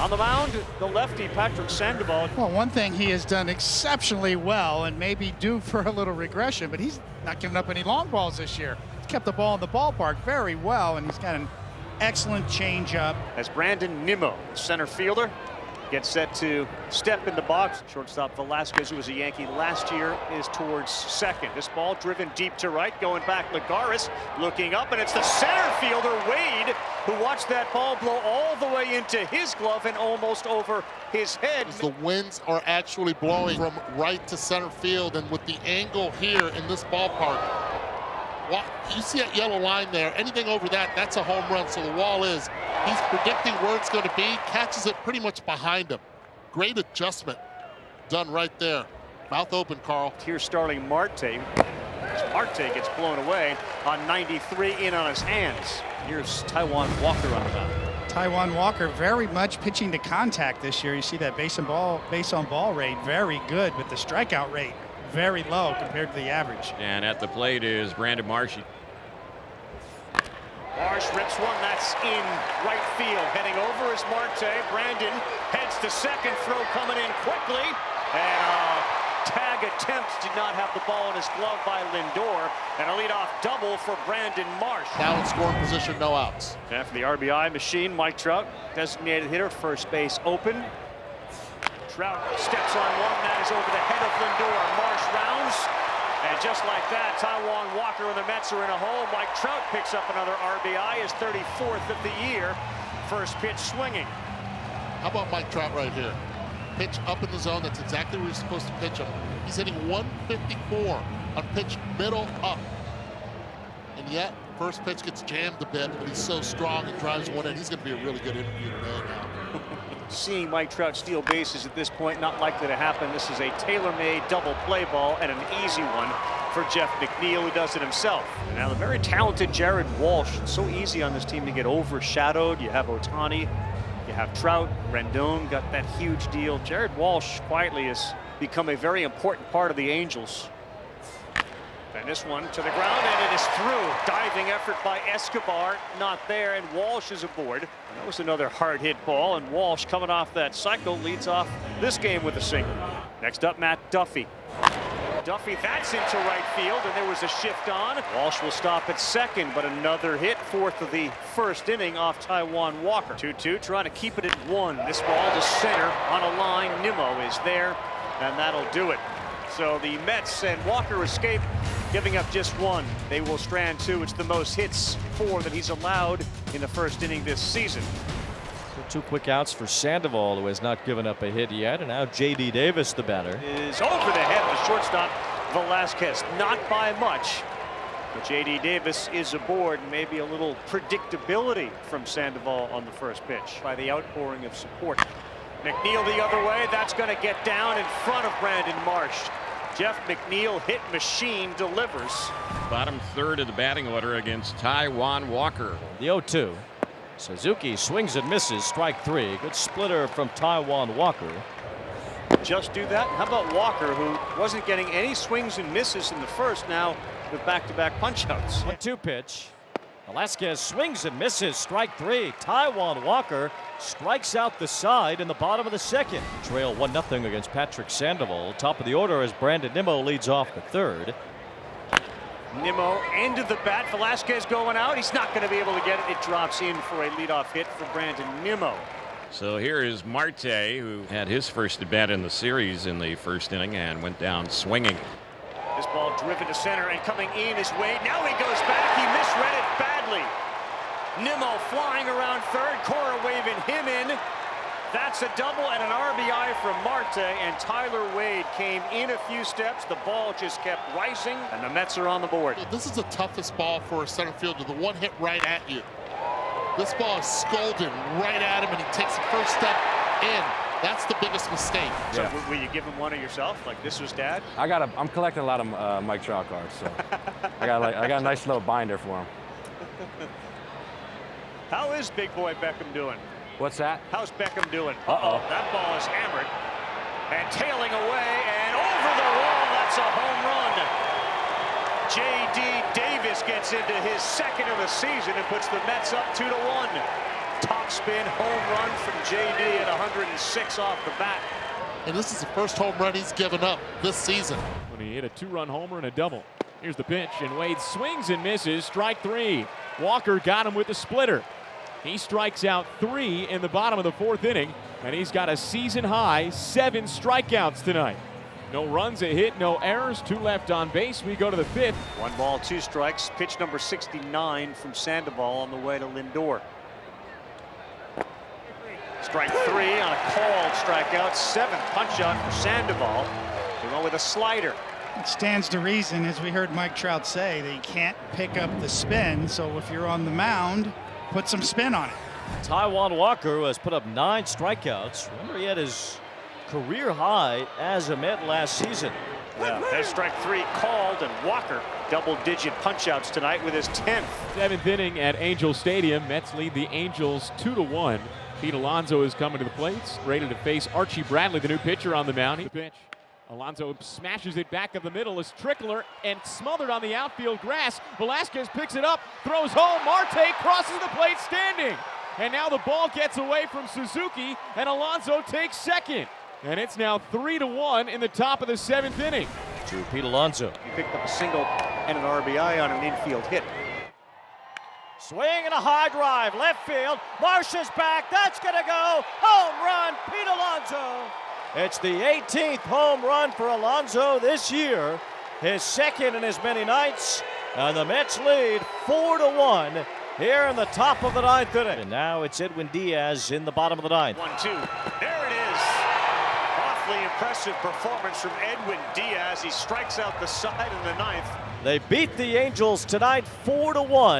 On the mound, the lefty, Patrick Sandoval. Well, one thing he has done exceptionally well, and maybe due for a little regression, but he's not giving up any long balls this year. He's kept the ball in the ballpark very well, and he's got an excellent changeup. As Brandon Nimmo, center fielder, gets set to step in the box. Shortstop Velasquez, who was a Yankee last year, is towards second. This ball driven deep to right, going back. Lagares looking up, and it's the center fielder, Wade, who watched that ball blow all the way into his glove and almost over his head. The winds are actually blowing from right to center field, and with the angle here in this ballpark, you see that yellow line there, anything over that, that's a home run. So the wall is, he's predicting where it's going to be, catches it pretty much behind him. Great adjustment done right there. Mouth open, Carl. Here's Starling Marte. Marte gets blown away on 93 in on his hands. Here's Taijuan Walker on the mound. Taijuan Walker very much pitching to contact this year. You see that base on ball rate very good, but the strikeout rate very low compared to the average. And at the plate is Brandon Marsh. Marsh rips one, that's in right field. Heading over is Marte. Brandon heads to second, throw coming in quickly. And tag attempt, did not have the ball in his glove by Lindor. And a leadoff double for Brandon Marsh. Now in scoring position, no outs. After the RBI machine, Mike Trout, designated hitter, first base open. Trout steps on one, that is over the head of Lindor. Marsh rounds, and just like that, Taijuan Walker and the Mets are in a hole. Mike Trout picks up another RBI, his 34th of the year. First pitch swinging. How about Mike Trout right here? Pitch up in the zone, that's exactly where you're supposed to pitch him. He's hitting 154 on pitch middle up. And yet, first pitch gets jammed a bit, but he's so strong and drives one in. He's going to be a really good interview today now. Seeing Mike Trout steal bases at this point, not likely to happen. This is a tailor-made double play ball and an easy one for Jeff McNeil, who does it himself. And now the very talented Jared Walsh. It's so easy on this team to get overshadowed. You have Ohtani, you have Trout, Rendon got that huge deal. Jared Walsh quietly has become a very important part of the Angels. And this one to the ground, and it is through. Diving effort by Escobar, not there, and Walsh is aboard. And that was another hard hit ball, and Walsh, coming off that cycle, leads off this game with a single. Next up, Matt Duffy. Duffy, that's into right field, and there was a shift on. Walsh will stop at second, but another hit, fourth of the first inning off Taijuan Walker. 2-2, trying to keep it at one. This ball to center on a line. Nimmo is there, and that'll do it. So the Mets and Walker escape, giving up just one. They will strand two. It's the most hits for that he's allowed in the first inning this season. So two quick outs for Sandoval, who has not given up a hit yet. And now J.D. Davis, the batter, is over the head of the shortstop Velasquez. Not by much, but J.D. Davis is aboard. Maybe a little predictability from Sandoval on the first pitch by the outpouring of support. McNeil the other way. That's going to get down in front of Brandon Marsh. Jeff McNeil, hit machine, delivers. Bottom third of the batting order against Taijuan Walker. The 0-2. Suzuki swings and misses, strike three. Good splitter from Taijuan Walker. Just do that. How about Walker, who wasn't getting any swings and misses in the first, now with back-to-back punch-outs. 1-2 pitch. Velasquez swings and misses, strike three. Taijuan Walker strikes out the side in the bottom of the second. Trail 1-0 against Patrick Sandoval. Top of the order as Brandon Nimmo leads off the third. Nimmo into the bat. Velasquez going out. He's not going to be able to get it. It drops in for a leadoff hit for Brandon Nimmo. So here is Marte, who had his first at bat in the series in the first inning and went down swinging. This ball driven to center, and coming in is Wade. Now he goes back. He misread it badly. Nimmo flying around third. Cora waving him in. That's a double and an RBI from Marte, and Tyler Wade came in a few steps. The ball just kept rising, and the Mets are on the board. This is the toughest ball for a center fielder, the one hit right at you. This ball is scolded right at him, and he takes the first step in. That's the biggest mistake. So will you give him one of yourself, like this was Dad? I'm collecting a lot of Mike Trout cards, so I got a nice little binder for him. How is big boy Beckham doing? What's that? How's Beckham doing? Uh-oh. That ball is hammered and tailing away and over the wall. That's a home run. J.D. Davis gets into his second of the season and puts the Mets up 2-1. Topspin home run from JD at 106 off the bat. And this is the first home run he's given up this season. When he hit a 2-run homer and a double. Here's the pitch, and Wade swings and misses. Strike 3. Walker got him with the splitter. He strikes out 3 in the bottom of the 4th inning, and he's got a season-high 7 strikeouts tonight. No runs, a hit, no errors, 2 left on base. We go to the 5th. 1 ball, 2 strikes. Pitch number 69 from Sandoval on the way to Lindor. Strike 3 on a called strikeout. 7th punch out for Sandoval. He went with a slider. It stands to reason, as we heard Mike Trout say, that you can't pick up the spin. So if you're on the mound, put some spin on it. Taijuan Walker, who has put up 9 strikeouts. Remember, he had his career high as a Met last season. Yeah, there's strike 3 called, and Walker double-digit punch-outs tonight with his 10th. 7th inning at Angel Stadium. Mets lead the Angels 2-1. Pete Alonso is coming to the plate, ready to face Archie Bradley, the new pitcher on the mound. The pitch. Alonso smashes it back up the middle. Is Trickler and smothered on the outfield grass. Velasquez picks it up, throws home. Marte crosses the plate standing. And now the ball gets away from Suzuki, and Alonso takes second. And it's now 3-1 in the top of the 7th inning. To Pete Alonso. He picked up a single and an RBI on an infield hit. Swing and a high drive, left field. Marsh is back. That's going to go. Home run, Pete Alonso. It's the 18th home run for Alonso this year. His 2nd in as many nights. And the Mets lead 4-1 here in the top of the 9th inning. And now it's Edwin Diaz in the bottom of the 9th. 1-2. There it is. Awfully impressive performance from Edwin Diaz. He strikes out the side in the 9th. They beat the Angels tonight 4-1.